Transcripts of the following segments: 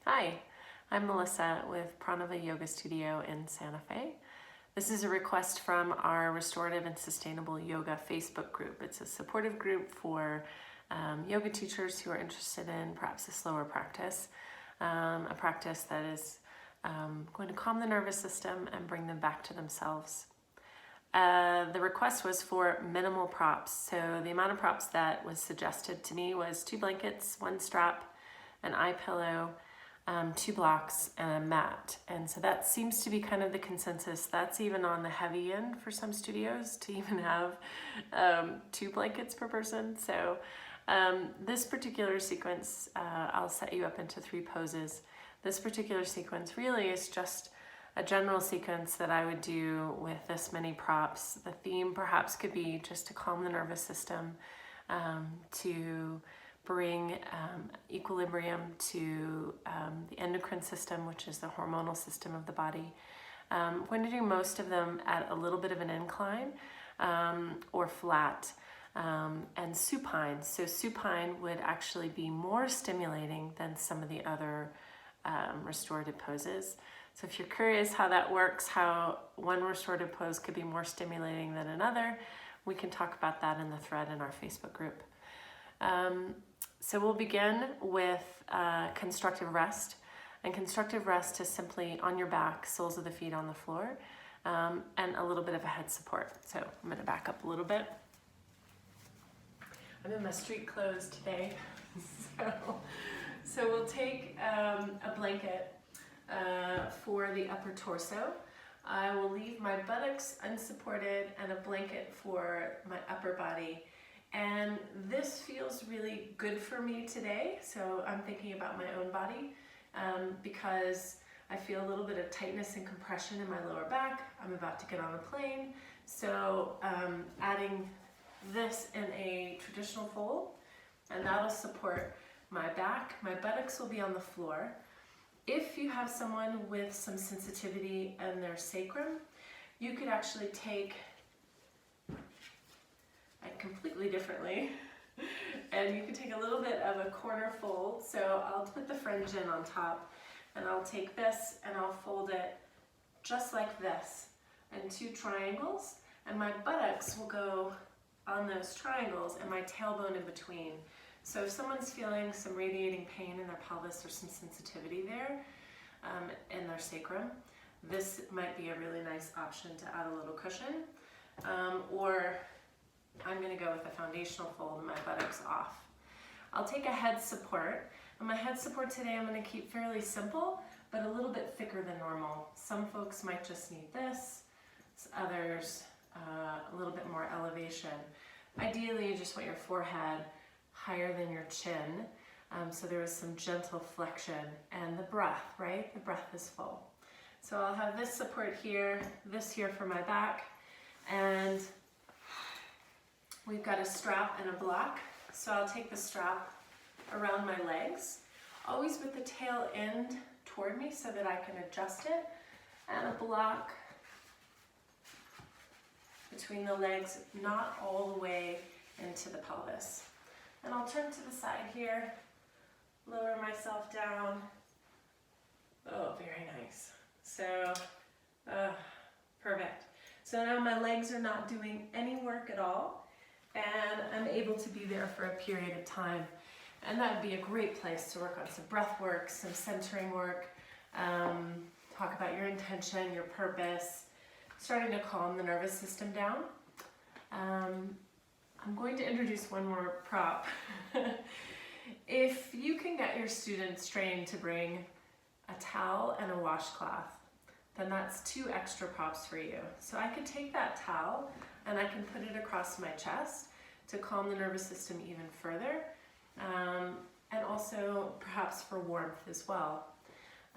Hi, I'm Melissa with Pranava Yoga Studio in Santa Fe. This is a request from our Restorative and Sustainable Yoga Facebook group. It's a supportive group for yoga teachers who are interested in perhaps a slower practice, a practice that is going to calm the nervous system and bring them back to themselves. The request was for minimal props. So the amount of props that was suggested to me was 2 blankets, 1 strap, an eye pillow, 2 blocks, and a mat. And so that seems to be kind of the consensus. That's even on the heavy end for some studios to even have 2 blankets per person. So this particular sequence, I'll set you up into 3 poses. This particular sequence really is just a general sequence that I would do with this many props. The theme perhaps could be just to calm the nervous system, to bring equilibrium to the endocrine system, which is the hormonal system of the body. I'm going to do most of them at a little bit of an incline or flat and supine. So supine would actually be more stimulating than some of the other restorative poses. So if you're curious how that works, how one restorative pose could be more stimulating than another, we can talk about that in the thread in our Facebook group. So we'll begin with constructive rest. And constructive rest is simply on your back, soles of the feet on the floor, and a little bit of a head support. So I'm going to back up a little bit. I'm in my street clothes today. So we'll take a blanket for the upper torso. I will leave my buttocks unsupported and a blanket for my upper body. And this feels really good for me today. So I'm thinking about my own body because I feel a little bit of tightness and compression in my lower back. I'm about to get on a plane. So adding this in a traditional fold, and that'll support my back. My buttocks will be on the floor. If you have someone with some sensitivity in their sacrum, you could actually take it completely differently, and you can take a little bit of a corner fold. So I'll put the fringe in on top, and I'll take this and I'll fold it just like this in 2 triangles, and my buttocks will go on those triangles and my tailbone in between. So if someone's feeling some radiating pain in their pelvis or some sensitivity there in their sacrum, this might be a really nice option to add a little cushion. Or I'm going to go with a foundational fold and my buttocks off. I'll take a head support, and my head support today I'm going to keep fairly simple, but a little bit thicker than normal. Some folks might just need this, others a little bit more elevation. Ideally, you just want your forehead higher than your chin, so there is some gentle flexion, and the breath, right? The breath is full. So I'll have this support here, this here for my back, and we've got a strap and a block. So I'll take the strap around my legs, always with the tail end toward me so that I can adjust it, and a block between the legs, not all the way into the pelvis. And I'll turn to the side here, lower myself down. Oh, very nice. So, perfect. So now my legs are not doing any work at all, and I'm able to be there for a period of time. And that would be a great place to work on some breath work, some centering work, talk about your intention, your purpose, starting to calm the nervous system down. I'm going to introduce one more prop. If you can get your students trained to bring a towel and a washcloth, then that's 2 extra props for you. So I could take that towel and I can put it across my chest to calm the nervous system even further, and also perhaps for warmth as well.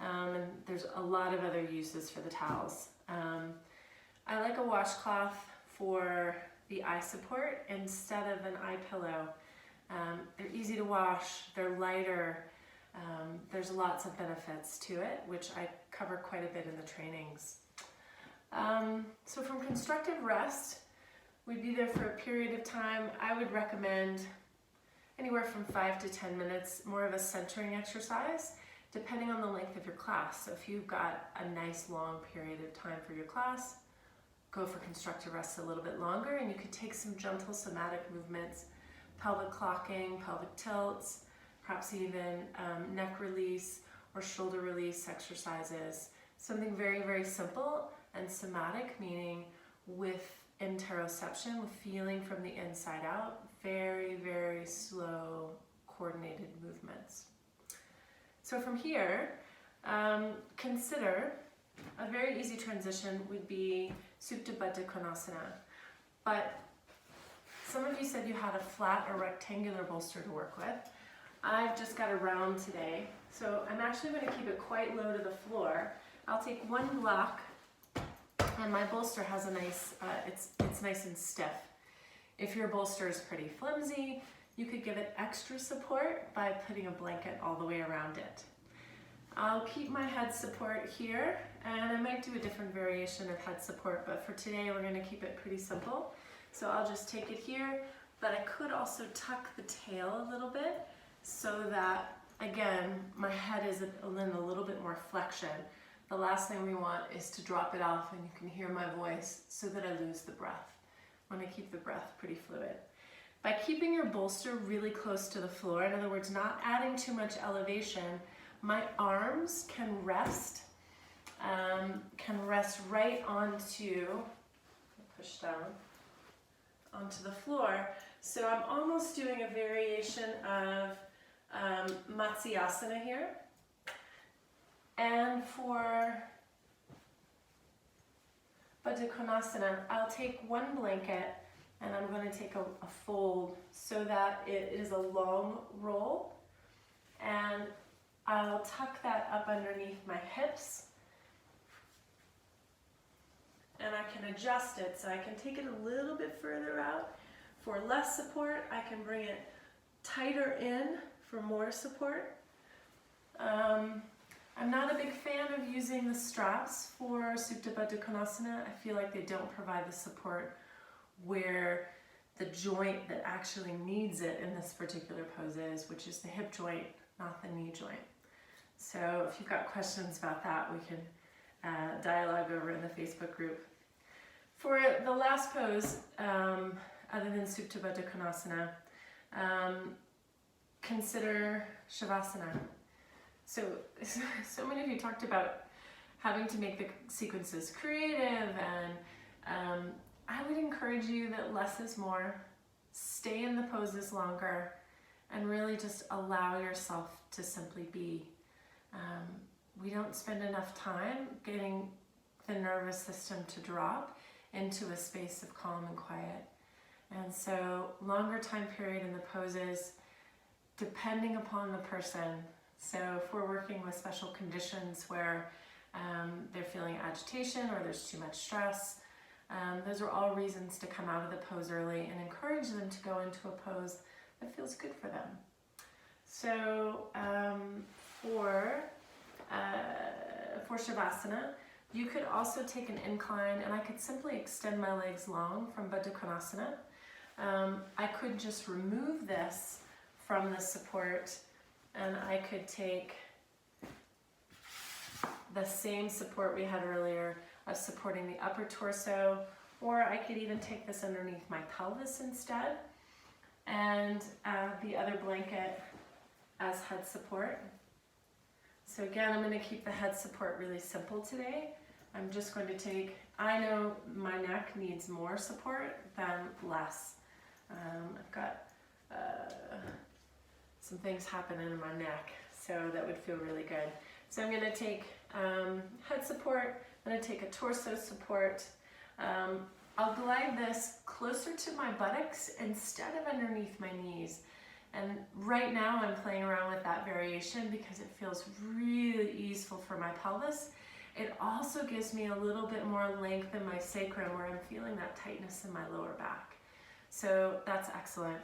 And there's a lot of other uses for the towels. I like a washcloth for the eye support instead of an eye pillow. They're easy to wash, they're lighter, there's lots of benefits to it, which I cover quite a bit in the trainings. So from constructive rest, we'd be there for a period of time. I would recommend anywhere from 5 to 10 minutes, more of a centering exercise. depending on the length of your class. So if you've got a nice long period of time for your class, go for constructive rest a little bit longer, and you could take some gentle somatic movements, pelvic clocking, pelvic tilts, perhaps even neck release or shoulder release exercises. Something very, very simple and somatic, meaning with interoception, with feeling from the inside out, very, very slow, coordinated movements. So from here, consider a very easy transition would be Supta Baddha Konasana. But some of you said you had a flat or rectangular bolster to work with. I've just got a round today, so I'm actually going to keep it quite low to the floor. I'll take one block, and my bolster has a nice, it's nice and stiff. If your bolster is pretty flimsy, you could give it extra support by putting a blanket all the way around it. I'll keep my head support here, and I might do a different variation of head support, but for today we're going to keep it pretty simple. So I'll just take it here, but I could also tuck the tail a little bit so that, again, my head is in a little bit more flexion. The last thing we want is to drop it off and you can hear my voice so that I lose the breath. I want to keep the breath pretty fluid. By keeping your bolster really close to the floor, in other words, not adding too much elevation, my arms can rest right onto, push down, onto the floor. So I'm almost doing a variation of Matsyasana here. And for Baddha Konasana, I'll take one blanket and I'm going to take a fold so that it is a long roll, and I'll tuck that up underneath my hips, and I can adjust it so I can take it a little bit further out for less support. I can bring it tighter in for more support. I'm not a big fan of using the straps for Supta Baddha Konasana. I feel like they don't provide the support where the joint that actually needs it in this particular pose is, which is the hip joint, not the knee joint. So if you've got questions about that, we can dialogue over in the Facebook group. For the last pose, other than Supta Baddha Konasana, consider Shavasana. So many of you talked about having to make the sequences creative, and I would encourage you that less is more. Stay in the poses longer and really just allow yourself to simply be. We don't spend enough time getting the nervous system to drop into a space of calm and quiet. And so longer time period in the poses, depending upon the person. So if we're working with special conditions where they're feeling agitation or there's too much stress, those are all reasons to come out of the pose early and encourage them to go into a pose that feels good for them. So for Shavasana, you could also take an incline, and I could simply extend my legs long from Baddha Konasana. I could just remove this from the support, and I could take the same support we had earlier of supporting the upper torso, or I could even take this underneath my pelvis instead, and the other blanket as head support. So again, I'm going to keep the head support really simple today. I'm just going to take, I know my neck needs more support than less. I've got some things happening in my neck, so that would feel really good. So I'm going to take head support, I'm going to take a torso support. I'll glide this closer to my buttocks instead of underneath my knees. And right now I'm playing around with that variation because it feels really easeful for my pelvis. It also gives me a little bit more length in my sacrum where I'm feeling that tightness in my lower back. So that's excellent.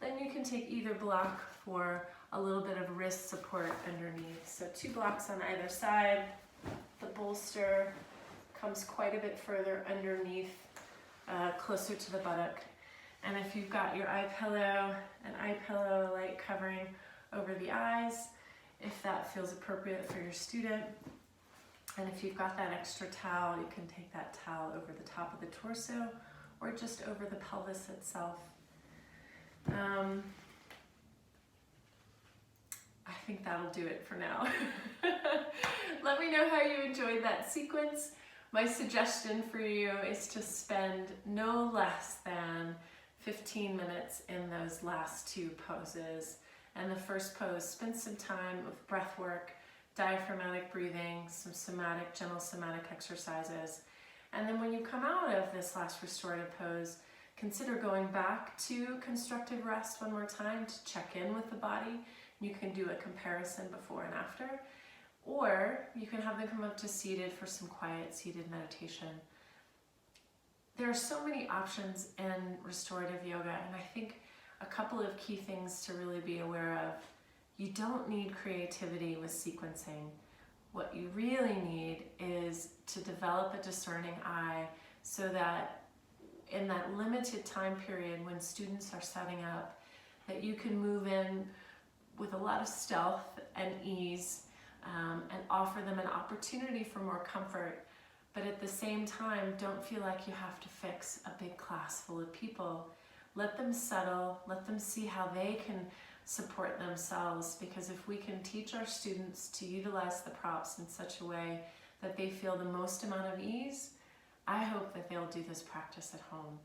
Then you can take either block for a little bit of wrist support underneath. So 2 blocks on either side. The bolster comes quite a bit further underneath, closer to the buttock. And if you've got your eye pillow, an eye pillow light covering over the eyes, if that feels appropriate for your student. And if you've got that extra towel, you can take that towel over the top of the torso or just over the pelvis itself. I think that'll do it for now. Let me know how you enjoyed that sequence. My suggestion for you is to spend no less than 15 minutes in those last two poses. And the first pose, spend some time with breath work, diaphragmatic breathing, some somatic, gentle somatic exercises. And then when you come out of this last restorative pose, consider going back to constructive rest one more time to check in with the body. You can do a comparison before and after, or you can have them come up to seated for some quiet seated meditation. There are so many options in restorative yoga, and I think a couple of key things to really be aware of. You don't need creativity with sequencing. What you really need is to develop a discerning eye so that in that limited time period when students are setting up, that you can move in with a lot of stealth and ease, and offer them an opportunity for more comfort, but at the same time, don't feel like you have to fix a big class full of people. Let them settle, let them see how they can support themselves, because if we can teach our students to utilize the props in such a way that they feel the most amount of ease, I hope that they'll do this practice at home.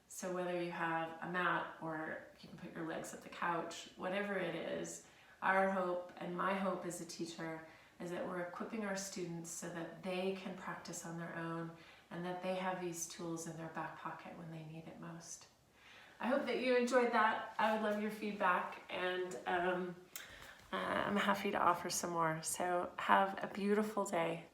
So whether you have a mat or you can put your legs at the couch, whatever it is, our hope and my hope as a teacher is that we're equipping our students so that they can practice on their own and that they have these tools in their back pocket when they need it most. I hope that you enjoyed that. I would love your feedback, and I'm happy to offer some more. So have a beautiful day.